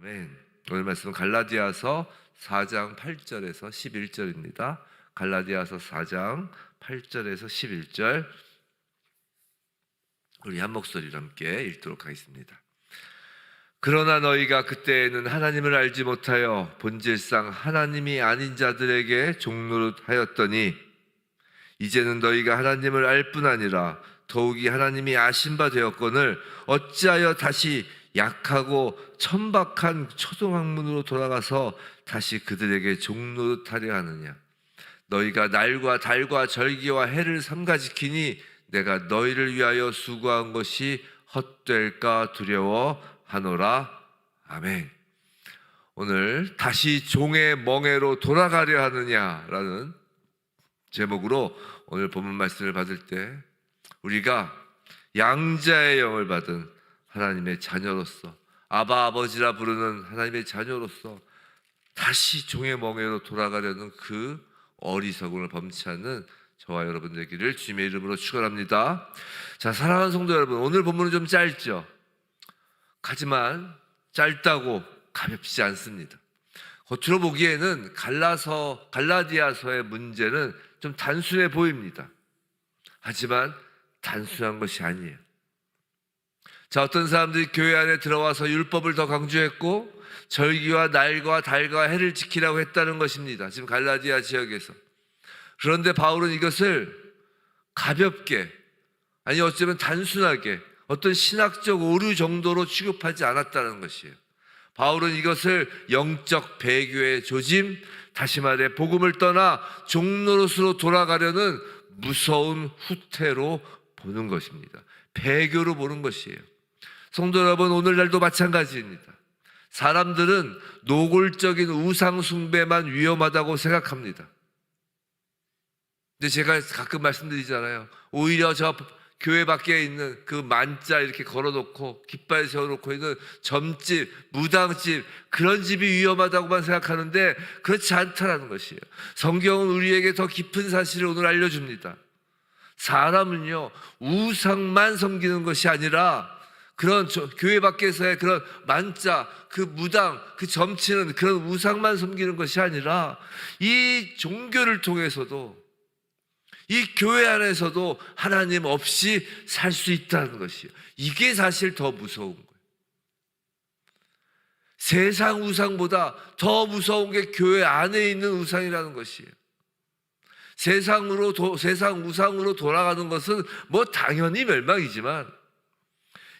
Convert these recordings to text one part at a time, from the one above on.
아멘. 오늘 말씀은 갈라디아서 4장 8절에서 11절입니다. 갈라디아서 4장 8절에서 11절 우리 한 목소리로 함께 읽도록 하겠습니다. 그러나 너희가 그때에는 하나님을 알지 못하여 본질상 하나님이 아닌 자들에게 종노릇하였더니 이제는 너희가 하나님을 알 뿐 아니라 더욱이 하나님이 아신 바 되었거늘 어찌하여 다시 약하고 천박한 초등학문으로 돌아가서 다시 그들에게 종노릇하려 하느냐. 너희가 날과 달과 절기와 해를 삼가 지키니 내가 너희를 위하여 수고한 것이 헛될까 두려워하노라. 아멘. 오늘 다시 종의 멍에로 돌아가려 하느냐라는 제목으로 오늘 본문 말씀을 받을 때 우리가 양자의 영을 받은 하나님의 자녀로서 아바 아버지라 부르는 하나님의 자녀로서 다시 종의 멍에로 돌아가려는 그 어리석음을 범치 않는 저와 여러분 되기를 주님의 이름으로 축원합니다. 자, 사랑하는 성도 여러분, 오늘 본문은 좀 짧죠. 하지만 짧다고 가볍지 않습니다. 겉으로 보기에는 갈라디아서의 문제는 좀 단순해 보입니다. 하지만 단순한 것이 아니에요. 자, 어떤 사람들이 교회 안에 들어와서 율법을 더 강조했고 절기와 날과 달과 해를 지키라고 했다는 것입니다. 지금 갈라디아 지역에서. 그런데 바울은 이것을 가볍게, 아니 어쩌면 단순하게 어떤 신학적 오류 정도로 취급하지 않았다는 것이에요. 바울은 이것을 영적 배교의 조짐, 다시 말해 복음을 떠나 종노릇으로 돌아가려는 무서운 후퇴로 보는 것입니다. 배교로 보는 것이에요. 성도 여러분, 오늘날도 마찬가지입니다. 사람들은 노골적인 우상 숭배만 위험하다고 생각합니다. 근데 제가 가끔 말씀드리잖아요. 오히려 저 교회 밖에 있는 그 만자 이렇게 걸어놓고 깃발 세워놓고 있는 점집, 무당집, 그런 집이 위험하다고만 생각하는데 그렇지 않다는 것이에요. 성경은 우리에게 더 깊은 사실을 오늘 알려줍니다. 사람은요, 우상만 섬기는 것이 아니라 그런 교회 밖에서의 그런 만자, 그 무당, 그 점치는 그런 우상만 섬기는 것이 아니라 이 종교를 통해서도 이 교회 안에서도 하나님 없이 살 수 있다는 것이에요. 이게 사실 더 무서운 거예요. 세상 우상보다 더 무서운 게 교회 안에 있는 우상이라는 것이에요. 세상 우상으로 돌아가는 것은 뭐 당연히 멸망이지만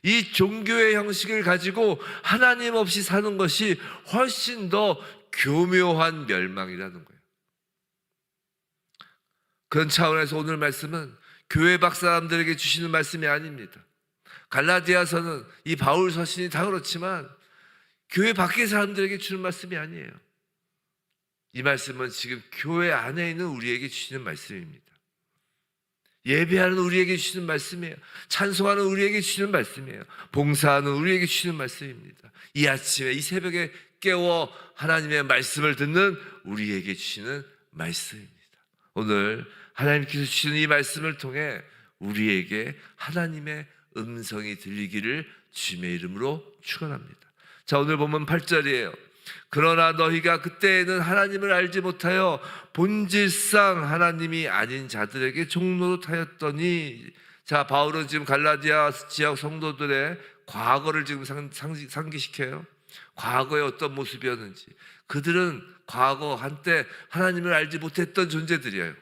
이 종교의 형식을 가지고 하나님 없이 사는 것이 훨씬 더 교묘한 멸망이라는 거예요. 그런 차원에서 오늘 말씀은 교회 밖 사람들에게 주시는 말씀이 아닙니다. 갈라디아서는 이 바울 서신이 다 그렇지만 교회 밖의 사람들에게 주는 말씀이 아니에요. 이 말씀은 지금 교회 안에 있는 우리에게 주시는 말씀입니다. 예배하는 우리에게 주시는 말씀이에요. 찬송하는 우리에게 주시는 말씀이에요. 봉사하는 우리에게 주시는 말씀입니다. 이 아침에 이 새벽에 깨워 하나님의 말씀을 듣는 우리에게 주시는 말씀입니다. 오늘 하나님께서 주시는 이 말씀을 통해 우리에게 하나님의 음성이 들리기를 주님의 이름으로 축원합니다. 자, 오늘 보면 8절이에요. 그러나 너희가 그때에는 하나님을 알지 못하여 본질상 하나님이 아닌 자들에게 종노릇하였더니, 자, 바울은 지금 갈라디아 지역 성도들의 과거를 지금 상기시켜요. 과거의 어떤 모습이었는지. 그들은 과거 한때 하나님을 알지 못했던 존재들이에요.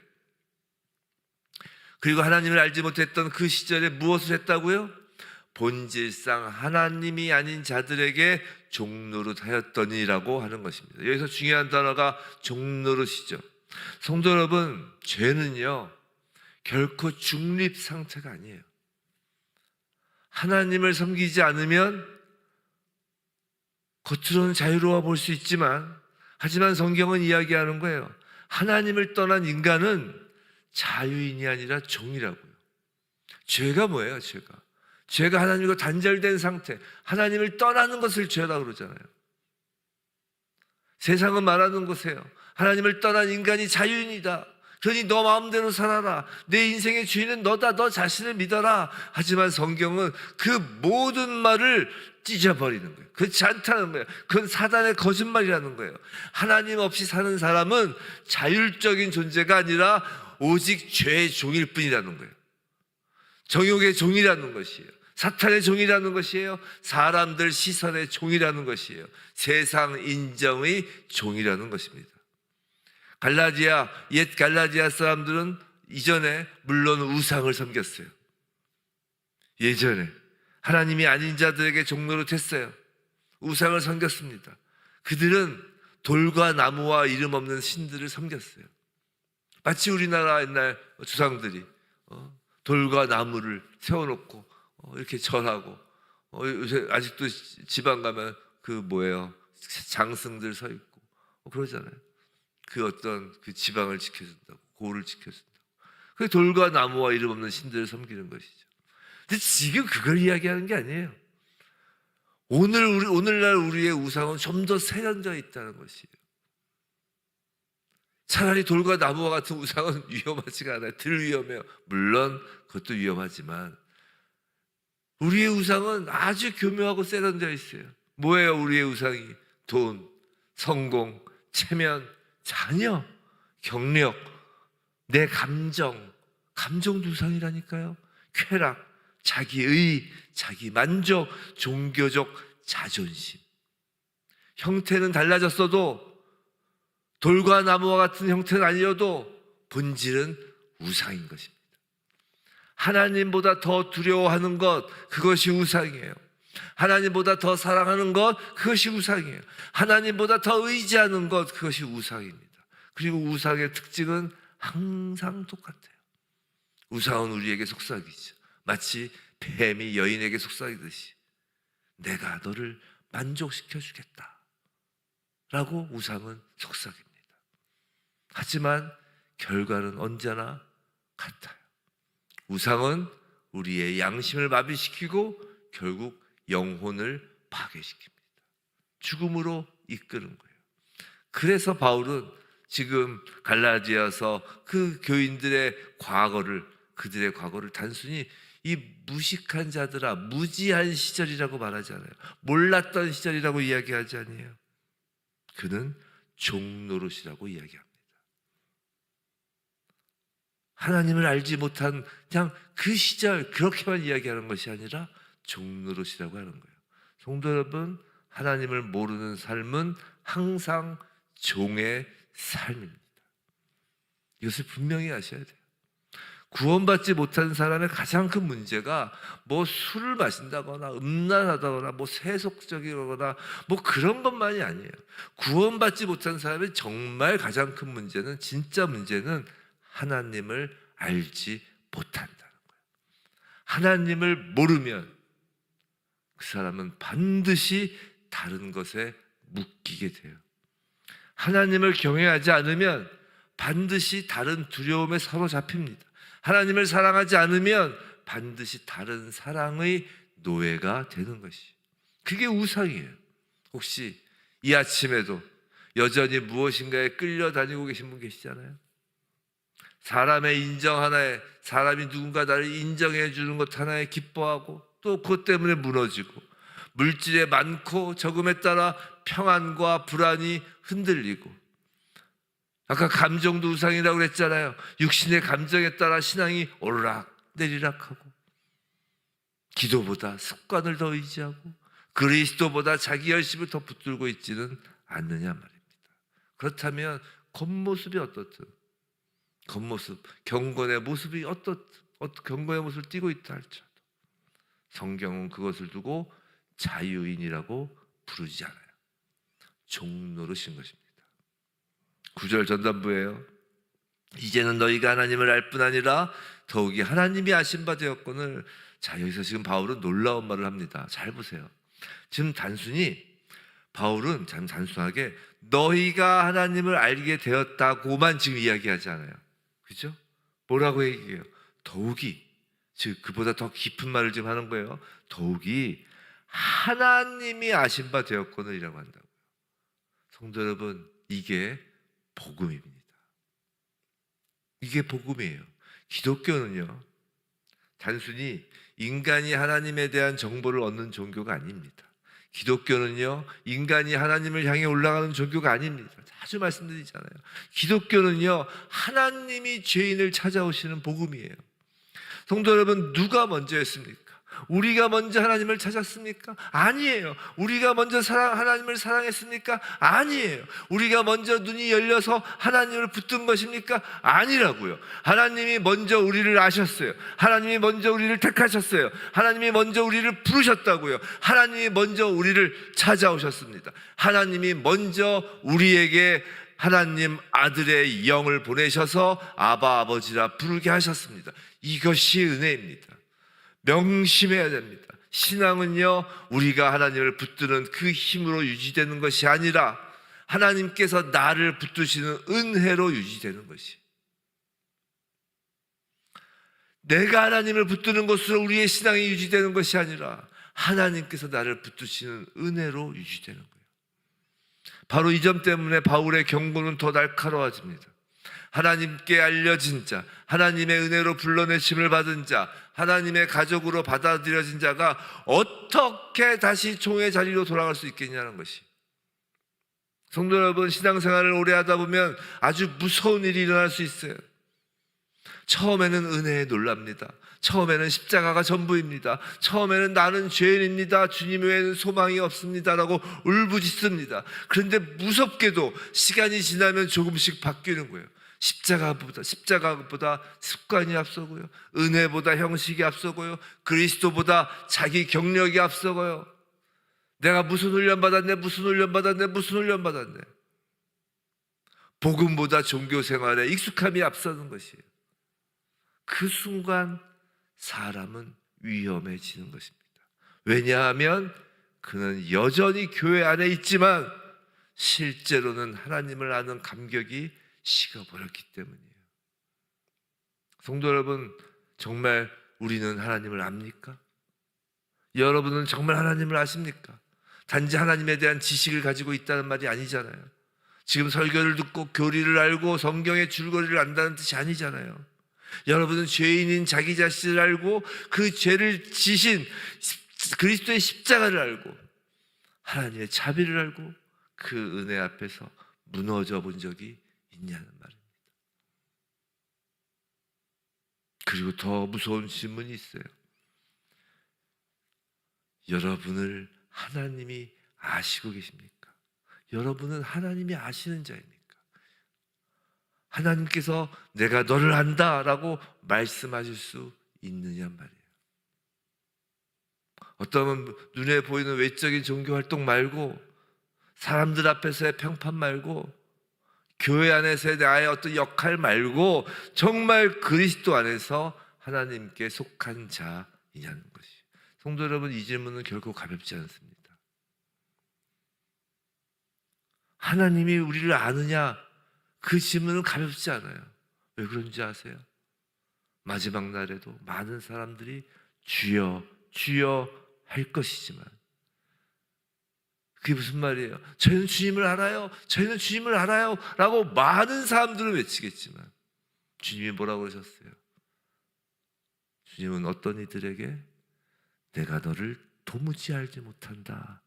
그리고 하나님을 알지 못했던 그 시절에 무엇을 했다고요? 본질상 하나님이 아닌 자들에게 종노릇하였더니라고 하는 것입니다. 여기서 중요한 단어가 종노릇이죠. 성도 여러분, 죄는요 결코 중립 상태가 아니에요. 하나님을 섬기지 않으면 겉으로는 자유로워 볼 수 있지만, 하지만 성경은 이야기하는 거예요. 하나님을 떠난 인간은 자유인이 아니라 종이라고요. 죄가 뭐예요? 죄가 하나님과 단절된 상태, 하나님을 떠나는 것을 죄라고 그러잖아요. 세상은 말하는 것이에요. 하나님을 떠난 인간이 자유인이다. 그러니 너 마음대로 살아라. 내 인생의 주인은 너다. 너 자신을 믿어라. 하지만 성경은 그 모든 말을 찢어버리는 거예요. 그렇지 않다는 거예요. 그건 사단의 거짓말이라는 거예요. 하나님 없이 사는 사람은 자율적인 존재가 아니라 오직 죄의 종일 뿐이라는 거예요. 정욕의 종이라는 것이에요. 사탄의 종이라는 것이에요. 사람들 시선의 종이라는 것이에요. 세상 인정의 종이라는 것입니다. 옛 갈라디아 사람들은 이전에 물론 우상을 섬겼어요. 예전에 하나님이 아닌 자들에게 종로로 됐어요. 우상을 섬겼습니다. 그들은 돌과 나무와 이름 없는 신들을 섬겼어요. 마치 우리나라 옛날 조상들이 돌과 나무를 세워놓고 이렇게 절하고, 요새 아직도 지방 가면 장승들 서 있고 그러잖아요. 그 어떤 그 지방을 지켜준다고, 고을을 지켜준다고. 그 돌과 나무와 이름 없는 신들을 섬기는 것이죠. 근데 지금 그걸 이야기하는 게 아니에요. 오늘날 우리의 우상은 좀 더 세련되어 있다는 것이에요. 차라리 돌과 나무와 같은 우상은 위험하지가 않아요. 덜 위험해요. 물론 그것도 위험하지만 우리의 우상은 아주 교묘하고 세련되어 있어요. 뭐예요? 우리의 우상이 돈, 성공, 체면, 자녀, 경력, 내 감정도 우상이라니까요. 쾌락, 자기의, 자기 만족, 종교적 자존심. 형태는 달라졌어도 돌과 나무와 같은 형태는 아니어도 본질은 우상인 것입니다. 하나님보다 더 두려워하는 것, 그것이 우상이에요. 하나님보다 더 사랑하는 것, 그것이 우상이에요. 하나님보다 더 의지하는 것, 그것이 우상입니다. 그리고 우상의 특징은 항상 똑같아요. 우상은 우리에게 속삭이죠. 마치 뱀이 여인에게 속삭이듯이 내가 너를 만족시켜 주겠다 라고 우상은 속삭입니다. 하지만 결과는 언제나 같아요. 우상은 우리의 양심을 마비시키고 결국 영혼을 파괴시킵니다. 죽음으로 이끄는 거예요. 그래서 바울은 지금 갈라디아서 그 교인들의 그들의 과거를 단순히 이 무식한 자들아, 무지한 시절이라고 말하지 않아요. 몰랐던 시절이라고 이야기하지 않아요. 그는 종노릇이라고 이야기합니다. 하나님을 알지 못한 그냥 그 시절 그렇게만 이야기하는 것이 아니라 종노릇이라고 하는 거예요. 성도 여러분, 하나님을 모르는 삶은 항상 종의 삶입니다. 이것을 분명히 아셔야 돼요. 구원받지 못한 사람의 가장 큰 문제가 술을 마신다거나 음란하다거나 세속적이거나 그런 것만이 아니에요. 구원받지 못한 사람의 정말 가장 큰 문제는, 진짜 문제는 하나님을 알지 못한다는 거예요. 하나님을 모르면 그 사람은 반드시 다른 것에 묶이게 돼요. 하나님을 경외하지 않으면 반드시 다른 두려움에 사로잡힙니다. 하나님을 사랑하지 않으면 반드시 다른 사랑의 노예가 되는 것이, 그게 우상이에요. 혹시 이 아침에도 여전히 무엇인가에 끌려다니고 계신 분 계시잖아요. 사람의 인정 하나에, 사람이 누군가 나를 인정해 주는 것 하나에 기뻐하고 또 그것 때문에 무너지고, 물질의 많고 적음에 따라 평안과 불안이 흔들리고, 아까 감정도 우상이라고 그랬잖아요. 육신의 감정에 따라 신앙이 오르락 내리락하고, 기도보다 습관을 더 의지하고 그리스도보다 자기 열심을 더 붙들고 있지는 않느냐 말입니다. 그렇다면 겉모습이 어떻든, 경건의 모습이 경건의 모습을 띠고 있다 할지라도 성경은 그것을 두고 자유인이라고 부르지 않아요. 종노릇인 것입니다. 9절 전단부예요. 이제는 너희가 하나님을 알 뿐 아니라 더욱이 하나님이 아신 바 되었거늘. 자, 여기서 지금 바울은 놀라운 말을 합니다. 잘 보세요. 지금 바울은 참 단순하게 너희가 하나님을 알게 되었다고만 지금 이야기하지 않아요. 그죠? 뭐라고 얘기해요? 더욱이, 즉 그보다 더 깊은 말을 지금 하는 거예요. 더욱이 하나님이 아신 바 되었거늘이라고 한다고요. 성도 여러분, 이게 복음입니다. 이게 복음이에요. 기독교는요, 단순히 인간이 하나님에 대한 정보를 얻는 종교가 아닙니다. 기독교는요, 인간이 하나님을 향해 올라가는 종교가 아닙니다. 자주 말씀드리잖아요. 기독교는요, 하나님이 죄인을 찾아오시는 복음이에요. 성도 여러분, 누가 먼저 했습니까? 우리가 먼저 하나님을 찾았습니까? 아니에요. 우리가 먼저 하나님을 사랑했습니까? 아니에요. 우리가 먼저 눈이 열려서 하나님을 붙든 것입니까? 아니라고요. 하나님이 먼저 우리를 아셨어요. 하나님이 먼저 우리를 택하셨어요. 하나님이 먼저 우리를 부르셨다고요. 하나님이 먼저 우리를 찾아오셨습니다. 하나님이 먼저 우리에게 하나님 아들의 영을 보내셔서 아바 아버지라 부르게 하셨습니다. 이것이 은혜입니다. 명심해야 됩니다. 신앙은요, 우리가 하나님을 붙드는 그 힘으로 유지되는 것이 아니라 하나님께서 나를 붙드시는 은혜로 유지되는 것이, 내가 하나님을 붙드는 것으로 우리의 신앙이 유지되는 것이 아니라 하나님께서 나를 붙드시는 은혜로 유지되는 거예요. 바로 이 점 때문에 바울의 경고는 더 날카로워집니다. 하나님께 알려진 자, 하나님의 은혜로 불러내심을 받은 자, 하나님의 가족으로 받아들여진 자가 어떻게 다시 종의 자리로 돌아갈 수 있겠냐는 것이. 성도 여러분, 신앙생활을 오래 하다 보면 아주 무서운 일이 일어날 수 있어요. 처음에는 은혜에 놀랍니다. 처음에는 십자가가 전부입니다. 처음에는 나는 죄인입니다. 주님 외에는 소망이 없습니다라고 울부짖습니다. 그런데 무섭게도 시간이 지나면 조금씩 바뀌는 거예요. 십자가보다 습관이 앞서고요, 은혜보다 형식이 앞서고요, 그리스도보다 자기 경력이 앞서고요. 내가 무슨 훈련 받았네, 무슨 훈련 받았네, 무슨 훈련 받았네. 복음보다 종교 생활에 익숙함이 앞서는 것이에요. 그 순간 사람은 위험해지는 것입니다. 왜냐하면 그는 여전히 교회 안에 있지만 실제로는 하나님을 아는 감격이 식어버렸기 때문이에요. 성도 여러분, 정말 우리는 하나님을 압니까? 여러분은 정말 하나님을 아십니까? 단지 하나님에 대한 지식을 가지고 있다는 말이 아니잖아요. 지금 설교를 듣고 교리를 알고 성경의 줄거리를 안다는 뜻이 아니잖아요. 여러분은 죄인인 자기 자신을 알고 그 죄를 지신 그리스도의 십자가를 알고 하나님의 자비를 알고 그 은혜 앞에서 무너져 본 적이 있냐는 말입니다. 그리고 더 무서운 질문이 있어요. 여러분을 하나님이 아시고 계십니까? 여러분은 하나님이 아시는 자입니까? 하나님께서 내가 너를 안다라고 말씀하실 수 있느냐 말이에요. 어떤 눈에 보이는 외적인 종교 활동 말고, 사람들 앞에서의 평판 말고, 교회 안에서의 나의 어떤 역할 말고 정말 그리스도 안에서 하나님께 속한 자이냐는 것이. 성도 여러분, 이 질문은 결코 가볍지 않습니다. 하나님이 우리를 아느냐, 그 질문은 가볍지 않아요. 왜 그런지 아세요? 마지막 날에도 많은 사람들이 주여 주여 할 것이지만, 그게 무슨 말이에요? 저희는 주님을 알아요, 저희는 주님을 알아요 라고 많은 사람들은 외치겠지만 주님이 뭐라고 그러셨어요? 주님은 어떤 이들에게 내가 너를 도무지 알지 못한다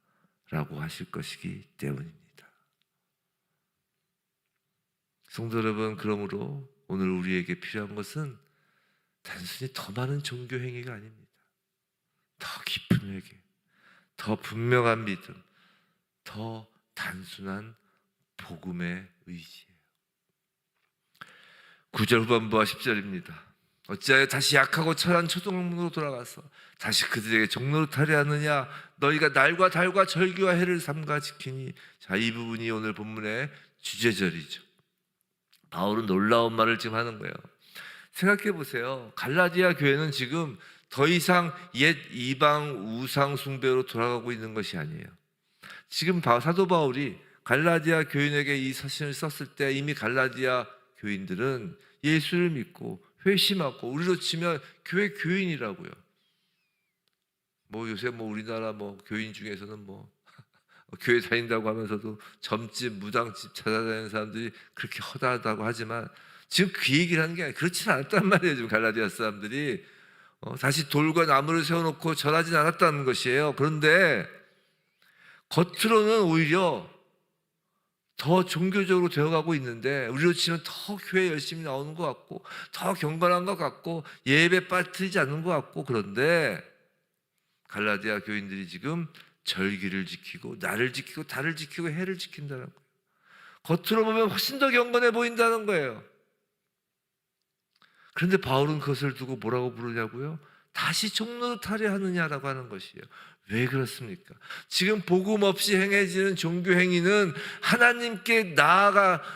라고 하실 것이기 때문입니다. 성도 여러분, 그러므로 오늘 우리에게 필요한 것은 단순히 더 많은 종교 행위가 아닙니다. 더 깊은 회개, 더 분명한 믿음, 더 단순한 복음의 의지예요. 9절 후반부와 10절입니다. 어찌하여 다시 약하고 철한 초동문으로 돌아가서 다시 그들에게 종노릇하려 하느냐? 너희가 날과 달과 절기와 해를 삼가 지키니. 자, 이 부분이 오늘 본문의 주제절이죠. 바울은 놀라운 말을 지금 하는 거예요. 생각해 보세요. 갈라디아 교회는 지금 더 이상 옛 이방 우상 숭배로 돌아가고 있는 것이 아니에요. 지금 사도 바울이 갈라디아 교인에게 이 서신을 썼을 때 이미 갈라디아 교인들은 예수를 믿고 회심하고, 우리로 치면 교회 교인이라고요. 요새 우리나라 교인 중에서는 교회 다닌다고 하면서도 점집, 무당집 찾아다니는 사람들이 그렇게 허다하다고 하지만 지금 그 얘기를 하는 게 아니라 그렇진 않았단 말이에요. 지금 갈라디아 사람들이 다시 돌과 나무를 세워놓고 절하진 않았다는 것이에요. 그런데 겉으로는 오히려 더 종교적으로 되어가고 있는데, 우리로 치면 더 교회 열심히 나오는 것 같고 더 경건한 것 같고 예배 빠뜨리지 않는 것 같고, 그런데 갈라디아 교인들이 지금 절기를 지키고 날을 지키고 달을 지키고 해를 지킨다는 거예요. 겉으로 보면 훨씬 더 경건해 보인다는 거예요. 그런데 바울은 그것을 두고 뭐라고 부르냐고요? 다시 종노릇하려 하느냐라고 하는 것이에요. 왜 그렇습니까? 지금 복음 없이 행해지는 종교 행위는 하나님께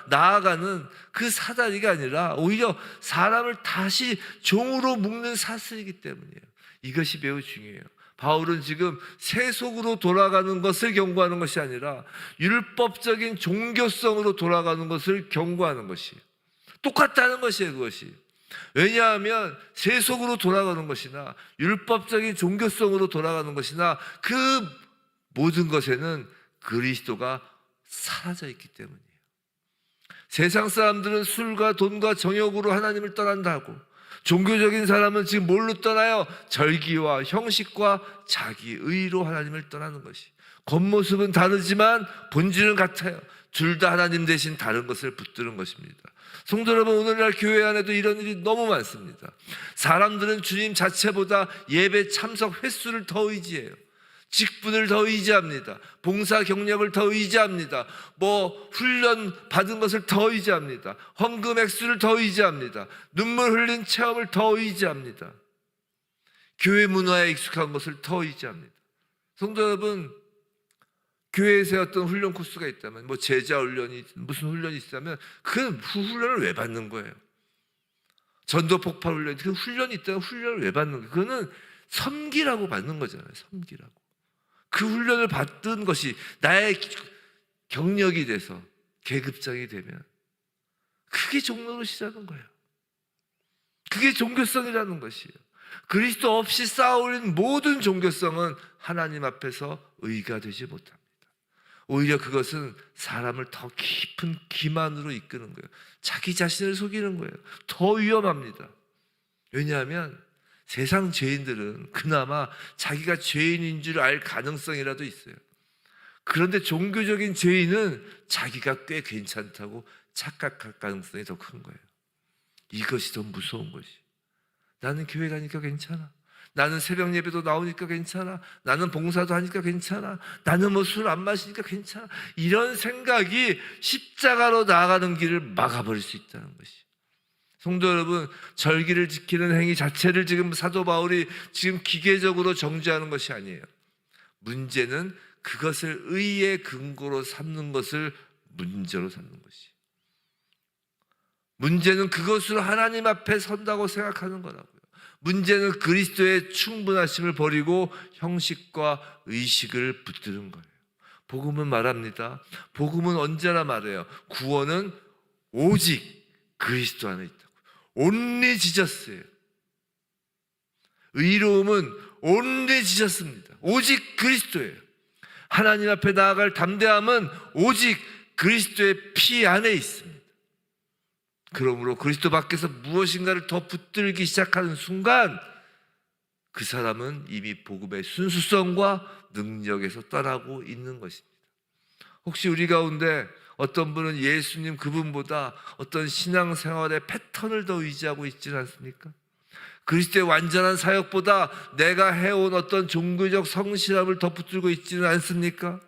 나아가는 그 사다리가 아니라 오히려 사람을 다시 종으로 묶는 사슬이기 때문이에요. 이것이 매우 중요해요. 바울은 지금 세속으로 돌아가는 것을 경고하는 것이 아니라 율법적인 종교성으로 돌아가는 것을 경고하는 것이에요. 똑같다는 것이에요, 그것이. 왜냐하면 세속으로 돌아가는 것이나 율법적인 종교성으로 돌아가는 것이나 그 모든 것에는 그리스도가 사라져 있기 때문이에요. 세상 사람들은 술과 돈과 정욕으로 하나님을 떠난다고, 종교적인 사람은 지금 뭘로 떠나요? 절기와 형식과 자기 의로 하나님을 떠나는 것이. 겉모습은 다르지만 본질은 같아요. 둘 다 하나님 대신 다른 것을 붙드는 것입니다. 성도 여러분, 오늘날 교회 안에도 이런 일이 너무 많습니다. 사람들은 주님 자체보다 예배 참석 횟수를 더 의지해요. 직분을 더 의지합니다. 봉사 경력을 더 의지합니다. 훈련 받은 것을 더 의지합니다. 헌금 액수를 더 의지합니다. 눈물 흘린 체험을 더 의지합니다. 교회 문화에 익숙한 것을 더 의지합니다. 성도 여러분, 교회에서 어떤 훈련 코스가 있다면, 제자 훈련이 무슨 훈련이 있다면 그 훈련을 왜 받는 거예요? 전도 폭발 훈련, 그 훈련이 있다면 훈련을 왜 받는 거예요? 그거는 섬기라고 받는 거잖아요. 섬기라고. 그 훈련을 받던 것이 나의 경력이 돼서 계급장이 되면 그게 종노릇이라는 거예요. 그게 종교성이라는 것이에요. 그리스도 없이 쌓아올린 모든 종교성은 하나님 앞에서 의가 되지 못합니다. 오히려 그것은 사람을 더 깊은 기만으로 이끄는 거예요. 자기 자신을 속이는 거예요. 더 위험합니다. 왜냐하면 세상 죄인들은 그나마 자기가 죄인인 줄 알 가능성이라도 있어요. 그런데 종교적인 죄인은 자기가 꽤 괜찮다고 착각할 가능성이 더 큰 거예요. 이것이 더 무서운 것이. 나는 교회 가니까 괜찮아. 나는 새벽 예배도 나오니까 괜찮아. 나는 봉사도 하니까 괜찮아. 나는 술 안 마시니까 괜찮아. 이런 생각이 십자가로 나아가는 길을 막아버릴 수 있다는 것이. 성도 여러분, 절기를 지키는 행위 자체를 지금 사도 바울이 지금 기계적으로 정죄하는 것이 아니에요. 문제는 그것을 의의 근거로 삼는 것을 문제로 삼는 것이. 문제는 그것으로 하나님 앞에 선다고 생각하는 거라고요. 문제는 그리스도의 충분하심을 버리고 형식과 의식을 붙드는 거예요. 복음은 말합니다. 복음은 언제나 말해요. 구원은 오직 그리스도 안에 있다고. 온리 지저스예요. 의로움은 온리 지저스입니다. 오직 그리스도예요. 하나님 앞에 나아갈 담대함은 오직 그리스도의 피 안에 있습니다. 그러므로 그리스도 밖에서 무엇인가를 더 붙들기 시작하는 순간 그 사람은 이미 복음의 순수성과 능력에서 떠나고 있는 것입니다. 혹시 우리 가운데 어떤 분은 예수님 그분보다 어떤 신앙생활의 패턴을 더 의지하고 있지는 않습니까? 그리스도의 완전한 사역보다 내가 해온 어떤 종교적 성실함을 더 붙들고 있지는 않습니까?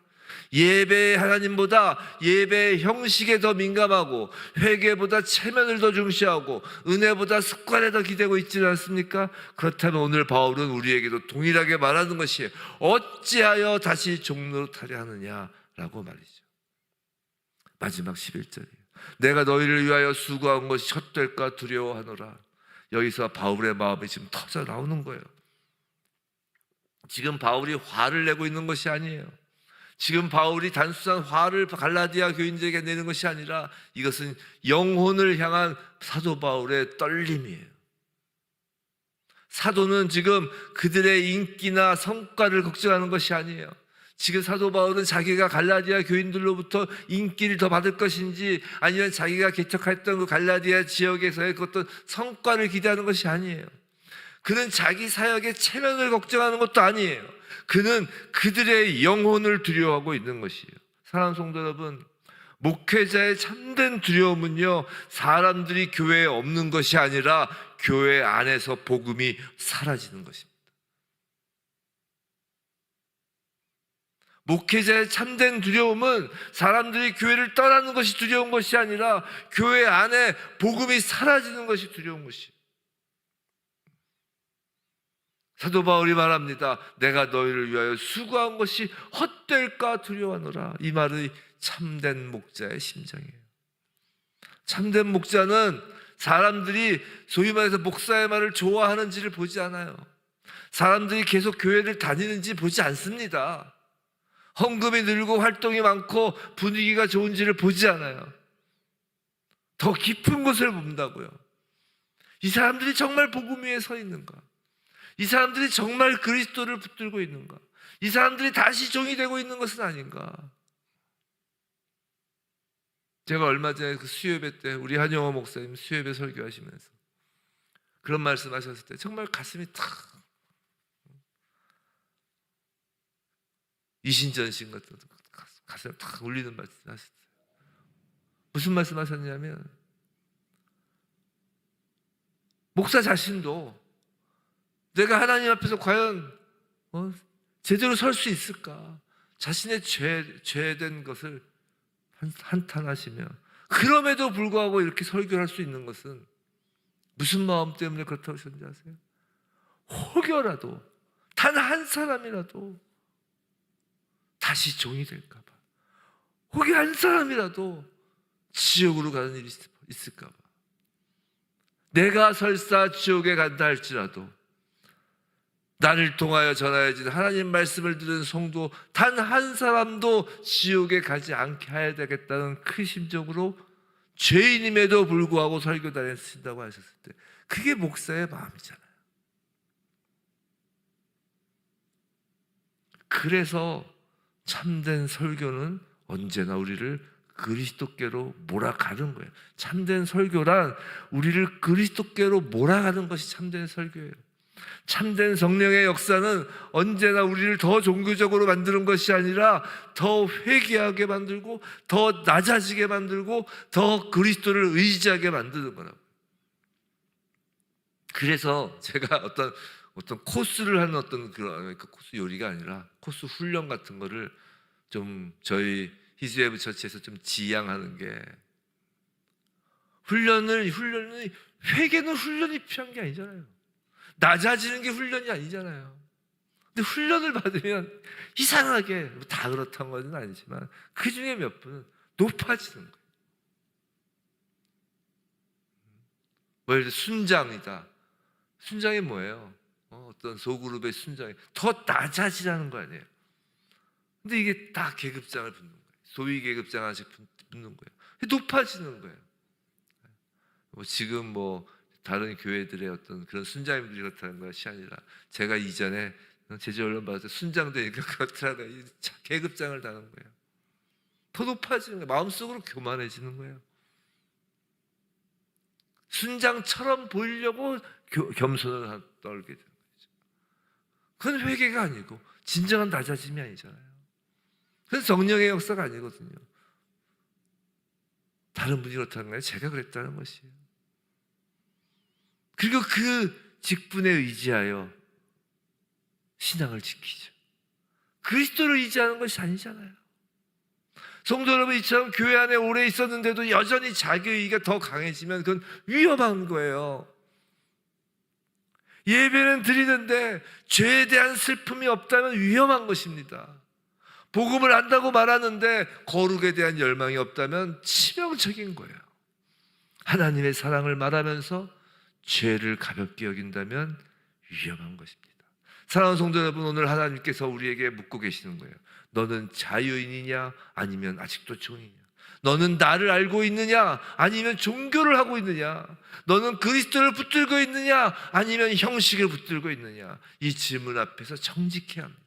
예배의 하나님보다 예배의 형식에 더 민감하고 회개보다 체면을 더 중시하고 은혜보다 습관에 더 기대고 있지는 않습니까? 그렇다면 오늘 바울은 우리에게도 동일하게 말하는 것이에요. 어찌하여 다시 종노릇하려 하느냐라고 말이죠. 마지막 11절이에요. 내가 너희를 위하여 수고한 것이 헛될까 두려워하노라. 여기서 바울의 마음이 지금 터져 나오는 거예요. 지금 바울이 화를 내고 있는 것이 아니에요. 지금 바울이 단순한 화를 갈라디아 교인들에게 내는 것이 아니라 이것은 영혼을 향한 사도 바울의 떨림이에요. 사도는 지금 그들의 인기나 성과를 걱정하는 것이 아니에요. 지금 사도 바울은 자기가 갈라디아 교인들로부터 인기를 더 받을 것인지 아니면 자기가 개척했던 그 갈라디아 지역에서의 그 어떤 성과를 기대하는 것이 아니에요. 그는 자기 사역의 체면을 걱정하는 것도 아니에요. 그는 그들의 영혼을 두려워하고 있는 것이에요. 사랑하는 성도 여러분, 목회자의 참된 두려움은요, 사람들이 교회에 없는 것이 아니라 교회 안에서 복음이 사라지는 것입니다. 목회자의 참된 두려움은 사람들이 교회를 떠나는 것이 두려운 것이 아니라 교회 안에 복음이 사라지는 것이 두려운 것이에요. 사도 바울이 말합니다. 내가 너희를 위하여 수고한 것이 헛될까 두려워하노라. 이 말이 참된 목자의 심정이에요. 참된 목자는 사람들이 소위 말해서 목사의 말을 좋아하는지를 보지 않아요. 사람들이 계속 교회를 다니는지 보지 않습니다. 헌금이 늘고 활동이 많고 분위기가 좋은지를 보지 않아요. 더 깊은 것을 본다고요. 이 사람들이 정말 복음 위에 서 있는가? 이 사람들이 정말 그리스도를 붙들고 있는가? 이 사람들이 다시 종이 되고 있는 것은 아닌가? 제가 얼마 전에 그 수요예배 때 우리 한영호 목사님 수요예배 설교하시면서 그런 말씀하셨을 때 정말 가슴이 탁 이신전신 같은 가슴을 탁 울리는 말씀하셨어요. 무슨 말씀하셨냐면 목사 자신도 내가 하나님 앞에서 과연 제대로 설 수 있을까? 자신의 죄된 것을 한탄하시며 그럼에도 불구하고 이렇게 설교를 할 수 있는 것은 무슨 마음 때문에 그렇다고 하셨는지 아세요? 혹여라도 단 한 사람이라도 다시 종이 될까 봐, 혹여 한 사람이라도 지옥으로 가는 일이 있을까 봐, 내가 설사 지옥에 간다 할지라도 나를 통하여 전하여진 하나님 말씀을 들은 성도 단 한 사람도 지옥에 가지 않게 해야 되겠다는 그 심정으로 죄인임에도 불구하고 설교단에 쓰신다고 하셨을 때 그게 목사의 마음이잖아요. 그래서 참된 설교는 언제나 우리를 그리스도께로 몰아가는 거예요. 참된 설교란 우리를 그리스도께로 몰아가는 것이 참된 설교예요. 참된 성령의 역사는 언제나 우리를 더 종교적으로 만드는 것이 아니라 더 회개하게 만들고 더 낮아지게 만들고 더 그리스도를 의지하게 만드는 거라고. 그래서 제가 어떤 코스를 하는 어떤 그런 코스 요리가 아니라 코스 훈련 같은 거를 좀 저희 히즈웨브 처치에서 좀 지향하는 게 회개는 훈련이 필요한 게 아니잖아요. 낮아지는 게 훈련이 아니잖아요. 근데 훈련을 받으면 이상하게 다 그렇다는 건 아니지만 그 중에 몇 분은 높아지는 거예요. 뭐 예를 들어 순장이다. 순장이 뭐예요? 어떤 소그룹의 순장이 더 낮아지라는 거 아니에요. 근데 이게 다 계급장을 붙는 거예요. 소위 계급장 하나씩 붙는 거예요. 높아지는 거예요. 뭐 지금 다른 교회들의 어떤 그런 순장님들이 그렇다는 것이 아니라 제가 이전에 제주언론 봤을 때 순장 되니까 그렇더라고요. 계급장을 다는 거예요. 더 높아지는 거예요. 마음속으로 교만해지는 거예요. 순장처럼 보이려고 겸손을 떨게 되는 거죠. 그건 회개가 아니고 진정한 낮아짐이 아니잖아요. 그건 성령의 역사가 아니거든요. 다른 분이 그렇다는 거예요. 제가 그랬다는 것이에요. 그리고 그 직분에 의지하여 신앙을 지키죠. 그리스도를 의지하는 것이 아니잖아요. 성도 여러분, 이처럼 교회 안에 오래 있었는데도 여전히 자기의가 더 강해지면 그건 위험한 거예요. 예배는 드리는데 죄에 대한 슬픔이 없다면 위험한 것입니다. 복음을 안다고 말하는데 거룩에 대한 열망이 없다면 치명적인 거예요. 하나님의 사랑을 말하면서 죄를 가볍게 여긴다면 위험한 것입니다. 사랑하는 성도 여러분, 오늘 하나님께서 우리에게 묻고 계시는 거예요. 너는 자유인이냐 아니면 아직도 종이냐? 너는 나를 알고 있느냐 아니면 종교를 하고 있느냐? 너는 그리스도를 붙들고 있느냐 아니면 형식을 붙들고 있느냐? 이 질문 앞에서 정직해야 합니다.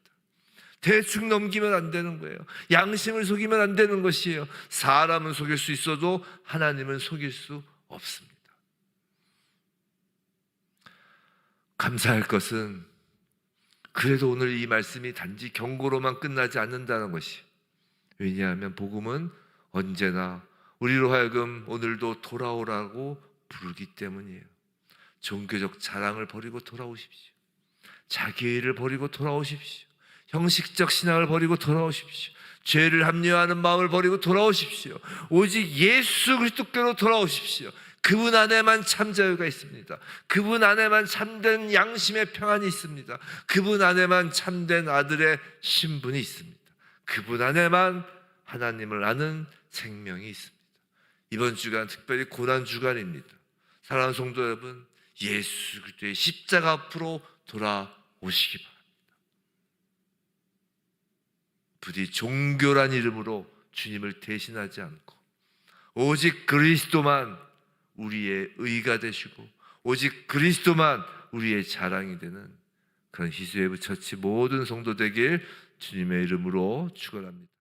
대충 넘기면 안 되는 거예요. 양심을 속이면 안 되는 것이에요. 사람은 속일 수 있어도 하나님은 속일 수 없습니다. 감사할 것은 그래도 오늘 이 말씀이 단지 경고로만 끝나지 않는다는 것이, 왜냐하면 복음은 언제나 우리로 하여금 오늘도 돌아오라고 부르기 때문이에요. 종교적 자랑을 버리고 돌아오십시오. 자기의 일을 버리고 돌아오십시오. 형식적 신앙을 버리고 돌아오십시오. 죄를 합리화하는 마음을 버리고 돌아오십시오. 오직 예수 그리스도께로 돌아오십시오. 그분 안에만 참 자유가 있습니다. 그분 안에만 참된 양심의 평안이 있습니다. 그분 안에만 참된 아들의 신분이 있습니다. 그분 안에만 하나님을 아는 생명이 있습니다. 이번 주간 특별히 고난 주간입니다. 사랑하는 성도 여러분, 예수 그리스도의 십자가 앞으로 돌아오시기 바랍니다. 부디 종교란 이름으로 주님을 대신하지 않고 오직 그리스도만 우리의 의가 되시고 오직 그리스도만 우리의 자랑이 되는 그런 히스웨브 처치 모든 성도 되길 주님의 이름으로 축원합니다.